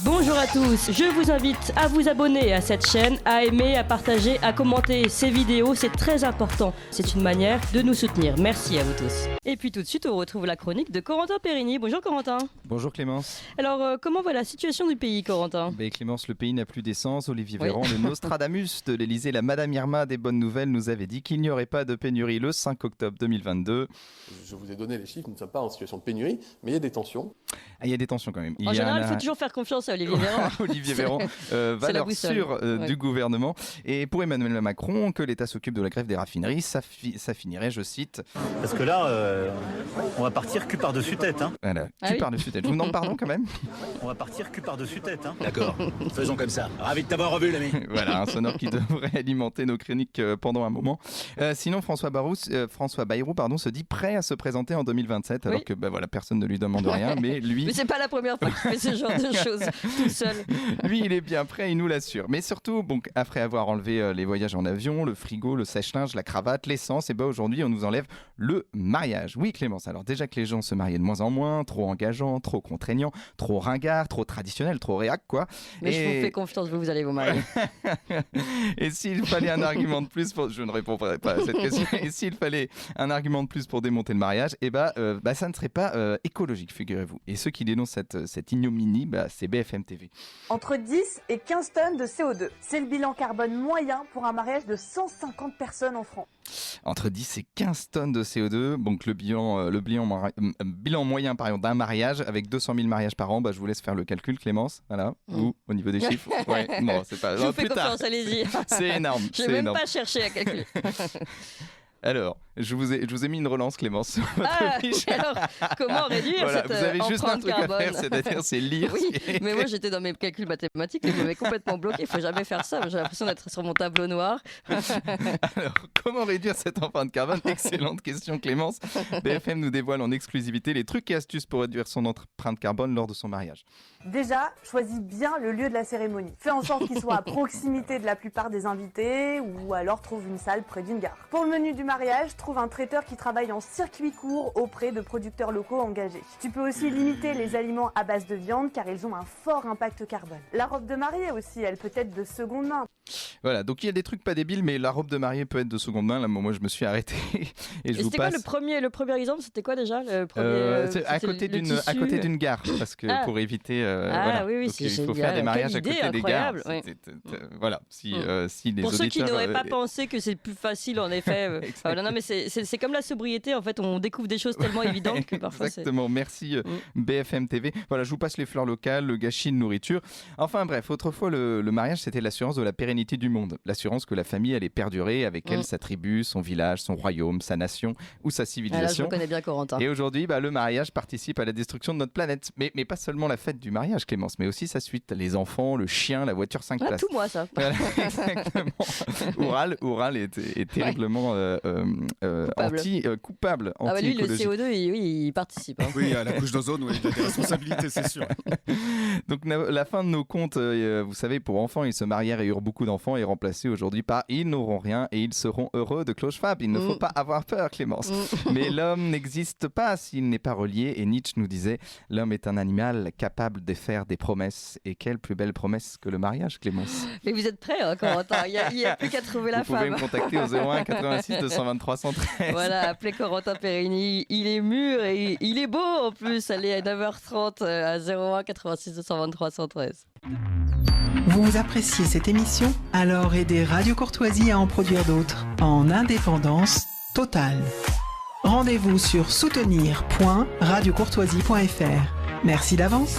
Bonjour à tous, je vous invite à vous abonner à cette chaîne, à aimer, à partager, à commenter ces vidéos, c'est très important. C'est une manière de nous soutenir. Merci à vous tous. Et puis tout de suite, on retrouve la chronique de Corentin Périgny. Bonjour Corentin. Bonjour Clémence. Alors, comment va la situation du pays, Corentin ? Clémence, le pays n'a plus d'essence. Olivier Véran, le Nostradamus de l'Elysée, la Madame Irma des bonnes nouvelles, nous avait dit qu'il n'y aurait pas de pénurie le 5 octobre 2022. Je vous ai donné les chiffres, nous ne sommes pas en situation de pénurie, mais il y a des tensions. Il y a des tensions quand même. En général, il faut toujours faire confiance à Olivier Véran. Olivier Véran, valeur sûre du gouvernement. Et pour Emmanuel Macron, que l'État s'occupe de la grève des raffineries, ça finirait, je cite... Parce que là, on va partir cul par-dessus tête. Hein. Voilà, cul par-dessus tête. Je vous demande pardon quand même. On va partir cul par-dessus tête. Hein. D'accord, faisons comme ça. Ravi de t'avoir revu, l'ami. Voilà, un sonore qui devrait alimenter nos chroniques pendant un moment. Sinon, François Bayrou se dit prêt à se présenter en 2027, alors que personne ne lui demande rien, mais lui... Mais c'est pas la première fois qu'il fait ce genre de choses tout seul. Lui, il est bien prêt, il nous l'assure. Mais surtout, après avoir enlevé les voyages en avion, le frigo, le sèche-linge, la cravate, l'essence, et aujourd'hui, on nous enlève le mariage. Oui, Clémence, alors déjà que les gens se mariaient de moins en moins, trop engageants, trop contraignants, trop ringards, trop traditionnels, trop réac, quoi. Mais je vous fais confiance, vous allez vous marier. Et s'il fallait un argument de plus pour... Je ne répondrai pas à cette question. Et s'il fallait un argument de plus pour démonter le mariage, ça ne serait pas écologique, figurez-vous. Et ceux qui dénoncent cette ignominie, c'est BFM TV. Entre 10 et 15 tonnes de CO2. C'est le bilan carbone moyen pour un mariage de 150 personnes en France. Entre 10 et 15 tonnes de CO2, donc le bilan moyen d'un mariage avec 200 000 mariages par an, je vous laisse faire le calcul, Clémence, voilà, ou au niveau des chiffres. Ouais, non, c'est pas... Je vous fais confiance, allez-y. C'est énorme. Je n'ai même pas cherché à calculer. Alors, je vous ai mis une relance, Clémence, sur votre fiche. Alors, comment réduire cette vous avez juste un truc carbone à faire, c'est-à-dire c'est lire. Oui, mais moi j'étais dans mes calculs mathématiques, ils m'avaient complètement bloqué. Il ne faut jamais faire ça. J'ai l'impression d'être sur mon tableau noir. Alors, comment réduire cette empreinte carbone ? Excellente question, Clémence. BFM nous dévoile en exclusivité les trucs et astuces pour réduire son empreinte carbone lors de son mariage. Déjà, choisis bien le lieu de la cérémonie. Fais en sorte qu'il soit à proximité de la plupart des invités ou alors trouve une salle près d'une gare. Pour le menu du mariage, trouve un traiteur qui travaille en circuit court auprès de producteurs locaux engagés. Tu peux aussi limiter les aliments à base de viande car ils ont un fort impact carbone. La robe de mariée aussi, elle peut être de seconde main. Voilà, donc il y a des trucs pas débiles, mais la robe de mariée peut être de seconde main. Là, moi, je me suis arrêté et je vous c'était passe. Quoi le premier exemple ? C'était quoi déjà le premier, c'est à côté d'une gare, parce que pour éviter. Oui, donc, il faut faire des mariages à côté des gares. Voilà, si les pour auditeurs, ceux qui n'auraient pas pensé que c'est plus facile, en effet. Non, mais c'est comme la sobriété. En fait, on découvre des choses tellement évidentes que parfois. Exactement. Merci BFM TV. Voilà, je vous passe les fleurs locales, le gâchis de nourriture. Enfin bref, autrefois le mariage, c'était l'assurance de la pérennité du monde, l'assurance que la famille allait perdurer avec elle, sa tribu, son village, son royaume, sa nation ou sa civilisation. Là, je connais bien Corentin. Et aujourd'hui, le mariage participe à la destruction de notre planète. Mais pas seulement la fête du mariage, Clémence, mais aussi sa suite. Les enfants, le chien, la voiture 5 places. Tout moi, ça. Voilà, exactement. Oural est terriblement coupable. Lui, le CO2, il participe. Hein. Oui, à la couche d'ozone, il a des responsabilités, c'est sûr. Donc la fin de nos contes, vous savez, pour enfants, ils se marièrent et eurent beaucoup d'enfants, est remplacée aujourd'hui par ils n'auront rien et ils seront heureux de Klaus Schwab. Il ne faut pas avoir peur, Clémence. Mais l'homme n'existe pas s'il n'est pas relié. Et Nietzsche nous disait l'homme est un animal capable de faire des promesses. Et quelle plus belle promesse que le mariage, Clémence. Mais vous êtes prêts, Corentin. Il n'y a plus qu'à trouver la femme. Vous pouvez me contacter au 01 86 223 113. Voilà, appelez Corentin Périgny. Il est mûr et il est beau en plus. Allez à 9h30 à 01 86 223 113. Vous appréciez cette émission ? Alors aidez Radio Courtoisie à en produire d'autres en indépendance totale. Rendez-vous sur soutenir.radiocourtoisie.fr. Merci d'avance.